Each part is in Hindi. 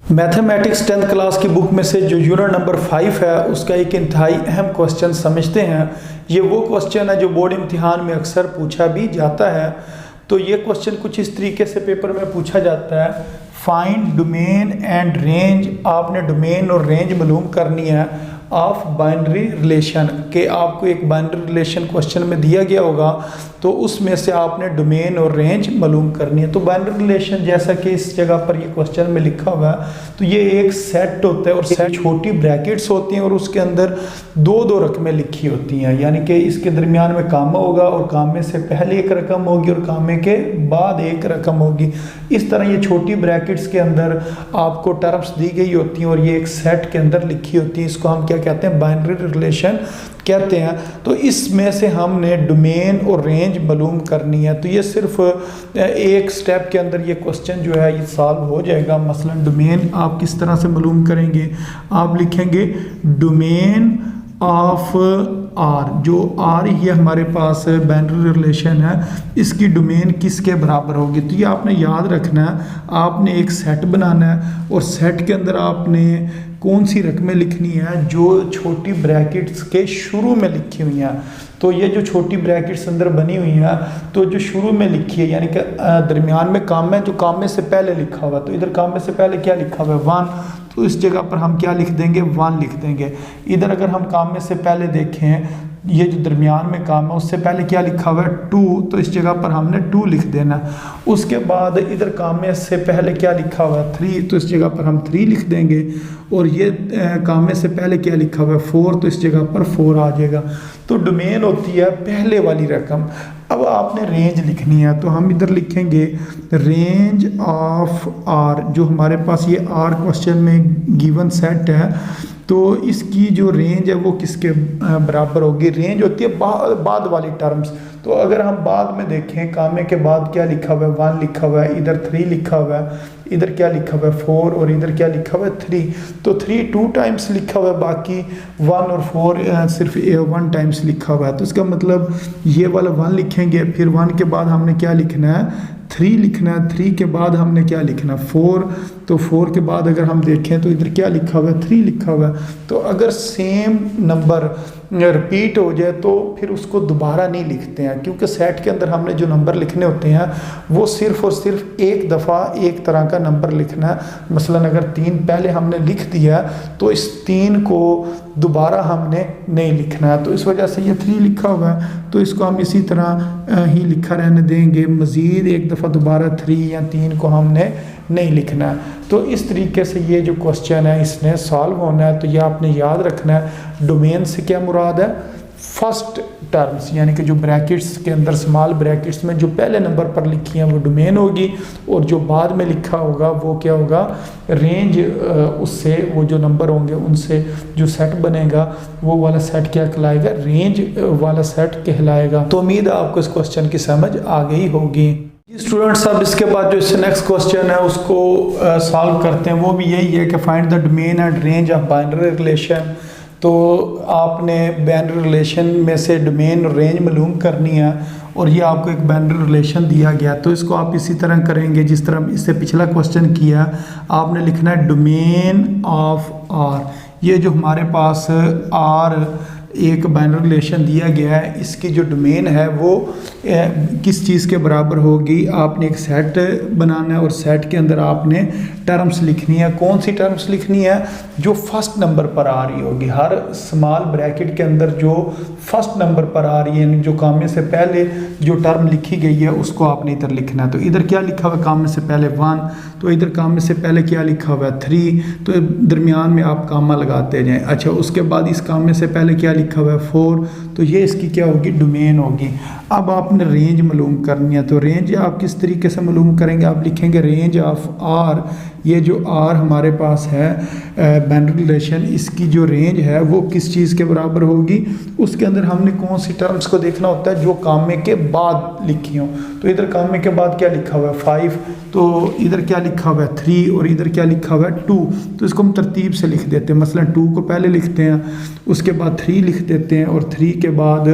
मैथमेटिक्स 10th क्लास की बुक में से जो यूनिट नंबर 5 है उसका एक इंतहाई अहम क्वेश्चन समझते हैं। ये वो क्वेश्चन है जो बोर्ड इम्तिहान में अक्सर पूछा भी जाता है। तो ये क्वेश्चन कुछ इस तरीके से पेपर में पूछा जाता है, फाइंड डोमेन एंड रेंज। आपने डोमेन और रेंज मालूम करनी है ऑफ बाइनरी रिलेशन के। आपको एक बाइनरी रिलेशन क्वेश्चन में दिया गया होगा तो उसमें से आपने डोमेन और रेंज मालूम करनी है। तो बाइनरी रिलेशन जैसा कि इस जगह पर ये क्वेश्चन में लिखा हुआ है, तो ये एक सेट होता है और सेट छोटी ब्रैकेट्स होती हैं और उसके अंदर दो दो रकमें लिखी होती हैं, यानी कि इसके दरमियान में कामा होगा और कामे से पहले एक रकम होगी और कामे के बाद एक रकम होगी। इस तरह ये छोटी ब्रैकेट्स के अंदर आपको टर्म्स दी गई होती हैं और ये एक सेट के अंदर लिखी होती है। इसको हम क्या कहते हैं? बाइनरी रिलेशन कहते हैं। तो इसमें से हमने डोमेन और रेंज मालूम करनी है। तो ये सिर्फ एक स्टेप के अंदर ये क्वेश्चन जो है ये सॉल्व हो जाएगा। मसलन डोमेन आप किस तरह से मालूम करेंगे? आप लिखेंगे डोमेन ऑफ आर। जो आर ये हमारे पास बाइनरी रिलेशन है, इसकी डोमेन किसके बराबर होगी? तो ये आपने याद रखना है। आपने एक सेट बनाना है और सेट के अंदर आपने कौन सी रकमें लिखनी है जो छोटी ब्रैकेट्स के शुरू में लिखी हुई हैं। तो ये जो छोटी ब्रैकेट्स अंदर बनी हुई हैं तो जो शुरू में लिखी है यानी कि दरमियान में काम है, जो काम में से पहले लिखा हुआ, तो इधर काम में से पहले क्या लिखा हुआ है? 1। तो इस जगह पर हम क्या लिख देंगे? 1 लिख देंगे। इधर अगर हम काम में से पहले देखें, ये जो दरमियान में काम है उससे पहले क्या लिखा हुआ है? 2। तो इस जगह पर हमने 2 लिख देना। उसके बाद इधर काम में से पहले क्या लिखा हुआ है? 3। तो इस जगह पर हम 3 लिख देंगे। और ये काम में से पहले क्या लिखा हुआ है? 4। तो इस जगह पर 4 आ जाएगा। तो डोमेन होती है पहले वाली रकम। अब आपने रेंज लिखनी है तो हम इधर लिखेंगे रेंज ऑफ आर। जो हमारे पास ये आर क्वेश्चन में गिवन सेट है तो इसकी जो रेंज है वो किसके बराबर होगी? रेंज होती है बाद वाली टर्म्स। तो अगर हम बाद में देखें, कामे के बाद क्या लिखा हुआ है? 1 लिखा हुआ है, इधर 3 लिखा हुआ है, इधर क्या लिखा हुआ है? 4 और इधर क्या लिखा हुआ है? 3। तो 3 2 टाइम्स लिखा हुआ है, बाकी 1 और 4 सिर्फ 1 टाइम्स लिखा हुआ है। तो इसका मतलब ये वाला 1 लिखेंगे, फिर 1 के बाद हमने क्या लिखना है? 3 लिखना है। 3 के बाद हमने क्या लिखना? 4। तो 4 के बाद अगर हम देखें तो इधर क्या लिखा हुआ है? 3 लिखा हुआ है। तो अगर सेम नंबर रिपीट हो जाए तो फिर उसको दोबारा नहीं लिखते हैं, क्योंकि सेट के अंदर हमने जो नंबर लिखने होते हैं वो सिर्फ और सिर्फ एक दफ़ा एक तरह का नंबर लिखना है। मसलन अगर 3 पहले हमने लिख दिया तो इस 3 को दोबारा हमने नहीं लिखना है। तो इस वजह से ये 3 लिखा हुआ है तो इसको हम इसी तरह ही लिखा रहने देंगे। मज़ीद एक दफ़ा दोबारा 3 या 3 को हमने नहीं लिखना है। तो इस तरीके से ये जो क्वेश्चन है इसने सॉल्व होना है। तो ये आपने याद रखना है, डोमेन से क्या मुराद है? फर्स्ट टर्म्स, यानी कि जो ब्रैकेट्स के अंदर स्मॉल ब्रैकेट्स में जो पहले नंबर पर लिखी हैं वो डोमेन होगी और जो बाद में लिखा होगा वो क्या होगा? रेंज। उससे वो जो नंबर होंगे उनसे जो सेट बनेगा वो वाला सेट क्या कहलाएगा? रेंज वाला सेट कहलाएगा। तो उम्मीद है आपको इस क्वेश्चन की समझ आ गई होगी। स्टूडेंट्स, अब इसके बाद जो इससे नेक्स्ट क्वेश्चन है उसको सॉल्व करते हैं। वो भी यही है कि find the domain and range of binary relation. तो आपने बाइनरी रिलेशन में से डोमेन और रेंज मालूम करनी है और ये आपको एक बाइनरी रिलेशन दिया गया। तो इसको आप इसी तरह करेंगे जिस तरह इससे पिछला क्वेश्चन किया। आपने लिखना है डोमेन ऑफ आर। ये जो हमारे पास आर एक बाइनरी रिलेशन दिया गया है, इसकी जो डोमेन है वो किस चीज़ के बराबर होगी? आपने एक सेट बनाना है और सेट के अंदर आपने टर्म्स लिखनी है। कौन सी टर्म्स लिखनी है? जो फर्स्ट नंबर पर आ रही होगी। हर स्मॉल ब्रैकेट के अंदर जो फर्स्ट नंबर पर आ रही है, जो कामे से पहले जो टर्म लिखी गई है उसको आपने इधर लिखना है। तो इधर क्या लिखा हुआ है? कामे से पहले 1। तो इधर कामे से पहले क्या लिखा हुआ है? 3। तो दरमियान में आप कामा लगाते जाएँ। अच्छा, उसके बाद इस कामे से पहले क्या लिखा हुआ है? 4। तो ये इसकी क्या होगी? डोमेन होगी। अब आपने रेंज मालूम करनी है। तो रेंज आप किस तरीके से मालूम करेंगे? आप लिखेंगे रेंज ऑफ आर। ये जो आर हमारे पास है बाइनरी रिलेशन, इसकी जो रेंज है वो किस चीज़ के बराबर होगी? उसके अंदर हमने कौन सी टर्म्स को देखना होता है? जो कामे के बाद लिखी हो। तो इधर कामे के बाद क्या लिखा हुआ है? 5। तो इधर क्या लिखा हुआ है? 3 और इधर क्या लिखा हुआ है? 2। तो इसको हम तरतीब से लिख देते हैं। मसलन 2 को पहले लिखते हैं, उसके बाद 3 लिख देते हैं और 3 के बाद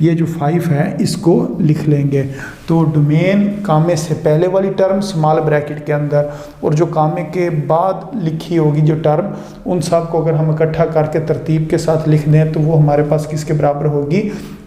ये जो 5 है इसको लिख लेंगे। तो डोमेन कामे से पहले वाली टर्म स्मॉल ब्रैकेट के अंदर, और जो कामे के बाद लिखी होगी जो टर्म, उन सब को अगर हम इकट्ठा करके तरतीब के साथ लिख दें तो वो हमारे पास किसके बराबर होगी,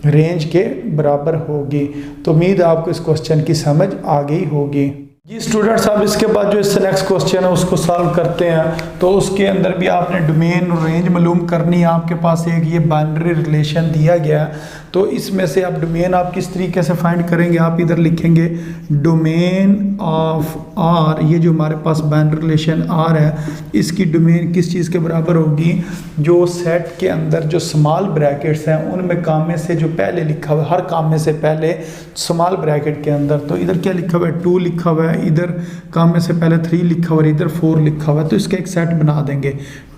रेंज के बराबर होगी। तो उम्मीद है आपको इस क्वेश्चन की समझ आ गई होगी। जी स्टूडेंट्स, अब इसके बाद जो इससे नेक्स्ट क्वेश्चन है उसको सॉल्व करते हैं। तो उसके अंदर भी आपने डोमेन और रेंज मालूम करनी है। आपके पास एक ये बाइनरी रिलेशन दिया गया है, तो इसमें से आप डोमेन आप किस तरीके से फाइंड करेंगे, आप इधर लिखेंगे डोमेन ऑफ आर, ये जो हमारे पास बाइनरी रिलेशन आर है, इसकी डोमेन किस चीज़ के बराबर होगी, जो सेट के अंदर जो स्मॉल ब्रैकेट्स हैं उनमें कामे से जो पहले लिखा हुआ है, हर कामे से पहले स्मॉल ब्रैकेट के अंदर, तो इधर क्या लिखा हुआ है 2 लिखा हुआ है, इधर कामे से पहले 3 लिखा हुआ है, इधर 4 लिखा हुआ है, तो इसका एक सेट बना देंगे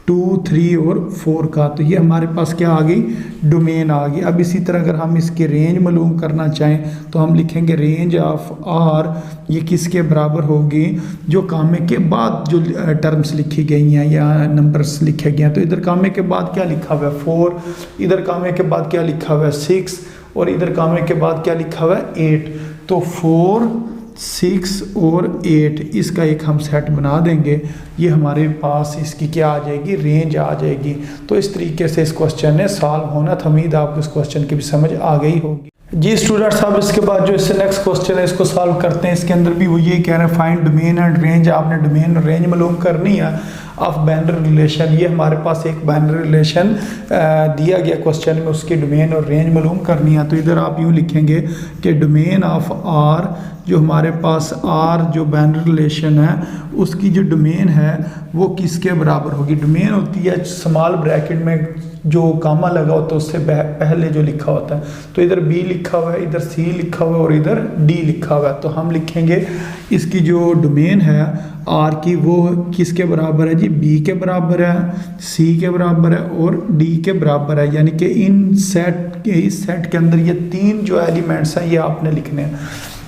2, 3 और 4 का। तो ये हमारे पास क्या आ गई, डोमेन आ गई। अब इसी तरह अगर हम इसकी रेंज मालूम करना चाहें तो हम लिखेंगे रेंज ऑफ आर, ये किसके बराबर होगी, जो कामे के बाद जो टर्म्स लिखी गई हैं या नंबर्स लिखे गए हैं। तो इधर कामे के बाद क्या लिखा हुआ है 4, इधर कामे के बाद क्या लिखा हुआ है 6, और इधर कामे के बाद क्या लिखा हुआ है 8। तो 4, 6 और 8, इसका एक हम सेट बना देंगे। ये हमारे पास इसकी क्या आ जाएगी, रेंज आ जाएगी। तो इस तरीके से इस क्वेश्चन ने सॉल्व होना था। उम्मीद आपको इस क्वेश्चन की भी समझ आ गई होगी। जी स्टूडेंट्स, साहब इसके बाद जो इससे नेक्स्ट क्वेश्चन है इसको सॉल्व करते हैं। इसके अंदर भी वो ये कह रहे हैं फाइंड डोमेन एंड रेंज। आपने डोमेन और रेंज मालूम करनी है ऑफ बाइनरी रिलेशन। ये हमारे पास एक बाइनरी रिलेशन दिया गया क्वेश्चन में, उसकी डोमेन और रेंज मालूम करनी है। तो इधर आप यूँ लिखेंगे कि डोमेन ऑफ आर, जो हमारे पास आर जो बाइनरी रिलेशन है उसकी जो डोमेन है वो किसके बराबर होगी। डोमेन होती है स्मॉल ब्रैकेट में जो कामा लगा होता है उससे पहले जो लिखा होता है। तो इधर बी लिखा हुआ है, इधर सी लिखा हुआ है और इधर डी लिखा हुआ है। तो हम लिखेंगे इसकी जो डोमेन है आर की वो किसके बराबर है जी, बी के बराबर है, सी के बराबर है और डी के बराबर है। यानी कि इस सेट के अंदर ये 3 जो एलिमेंट्स हैं ये आपने लिखने हैं।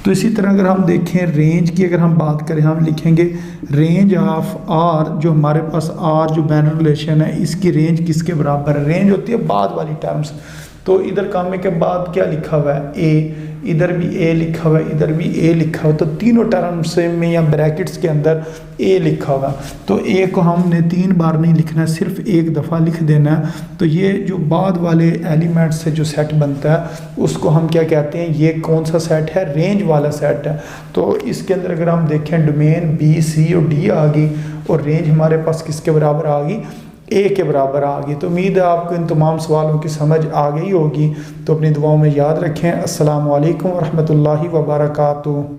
तो इसी तरह अगर हम देखें रेंज की, अगर हम बात करें, हम लिखेंगे रेंज ऑफ आर, जो हमारे पास आर जो बाइनरी रिलेशन है इसकी रेंज किसके बराबर है। रेंज होती है बाद वाली टर्म्स। तो इधर कामे के बाद क्या लिखा हुआ है ए, इधर भी ए लिखा हुआ है, इधर भी ए लिखा हुआ है। तो तीनों टर्म्स में या ब्रैकेट्स के अंदर ए लिखा होगा। तो ए को हमने 3 बार नहीं लिखना है, सिर्फ एक दफ़ा लिख देना है। तो ये जो बाद वाले एलिमेंट्स से जो सेट बनता है उसको हम क्या कहते हैं, ये कौन सा सेट है, रेंज वाला सेट है। तो इसके अंदर अगर हम देखें डोमेन बी, सी और डी आ गई और रेंज हमारे पास किसके बराबर आ गई, ए के बराबर आ गई। तो उम्मीद है आपको इन तमाम सवालों की समझ आ गई होगी। तो अपनी दुआओं में याद रखें। अस्सलामु अलैकुम वरहमतुल्लाहि वबरकातुहू।